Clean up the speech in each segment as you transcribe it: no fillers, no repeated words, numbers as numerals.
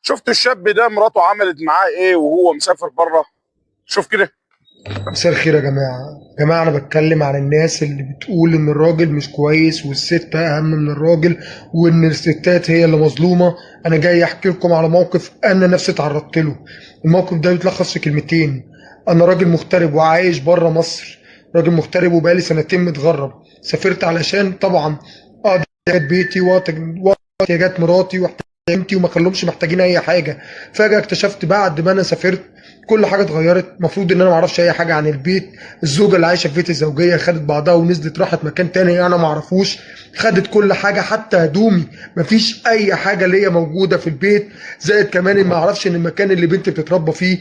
شفت الشاب ده مراته عملت معاه ايه وهو مسافر بره؟ شوف كده. مساء الخير يا جماعة أنا بتكلم عن الناس اللي بتقول إن الراجل مش كويس والست أهم من الراجل، وإن الستات هي اللي مظلومة. أنا جاي أحكي لكم على موقف أنا نفسي اتعرضت له. الموقف ده بيتلخص في كلمتين: أنا راجل مغترب وعايش بره مصر. راجل مغترب وبقالي سنتين متغرب. سافرت علشان طبعا أقضي حياة بيتي واحتياجات مراتي واحتياجاتي، وما خلهمش محتاجين أي حاجة. فجأة اكتشفت بعد ما أنا سافرت كل حاجه اتغيرت. المفروض ان انا ما اعرفش اي حاجه عن البيت. الزوجه اللي عايشه في بيت الزوجيه خدت بعضها ونزلت راحت مكان تاني انا ما اعرفوش. خدت كل حاجه حتى هدومي، مفيش اي حاجه ليا موجوده في البيت. زائد كمان ما اعرفش ان المكان اللي بنتي بتتربى فيه،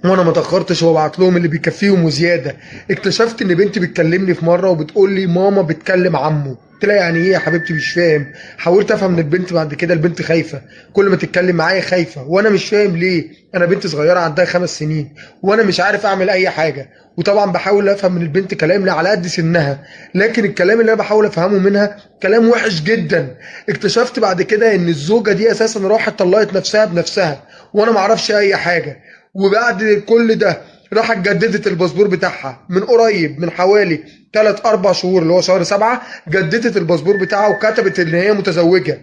وانا ما اتاخرتش وبعت لهم اللي بيكفيهم وزياده. اكتشفت ان بنتي بتكلمني في مره وبتقول لي ماما بتكلم عمو. قلت لها يعني ايه يا حبيبتي؟ مش فاهم. حاولت افهم من البنت. بعد كده البنت خايفه، كل ما تتكلم معايا خايفه، وانا مش فاهم ليه. انا بنت صغيره عندها 5 سنين وانا مش عارف اعمل اي حاجه. وطبعا بحاول افهم من البنت كلام على قد سنها، لكن الكلام اللي انا بحاول افهمه منها كلام وحش جدا. اكتشفت بعد كده ان الزوجه دي اساسا راحت طلقت نفسها بنفسها وانا ما اعرفش اي حاجه. وبعد كل ده راحت جددت الباسبور بتاعها من قريب، من حوالي 3 4 شهور اللي هو شهر 7. جددت الباسبور بتاعها وكتبت ان هي متزوجه،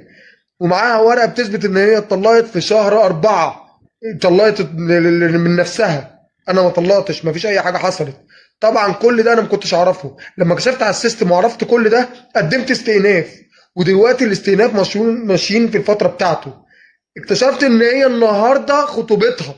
ومعاها ورقه بتثبت ان هي اتطلقت في شهر 4. اتطلقت من نفسها. انا ما طلقتش، ما فيش اي حاجه حصلت. طبعا كل ده انا ما كنتش اعرفه. لما كشفت على السيستم وعرفت كل ده قدمت استئناف، ودلوقتي الاستئناف ماشيين في الفتره بتاعته. اكتشفت ان هي النهارده خطوبتها.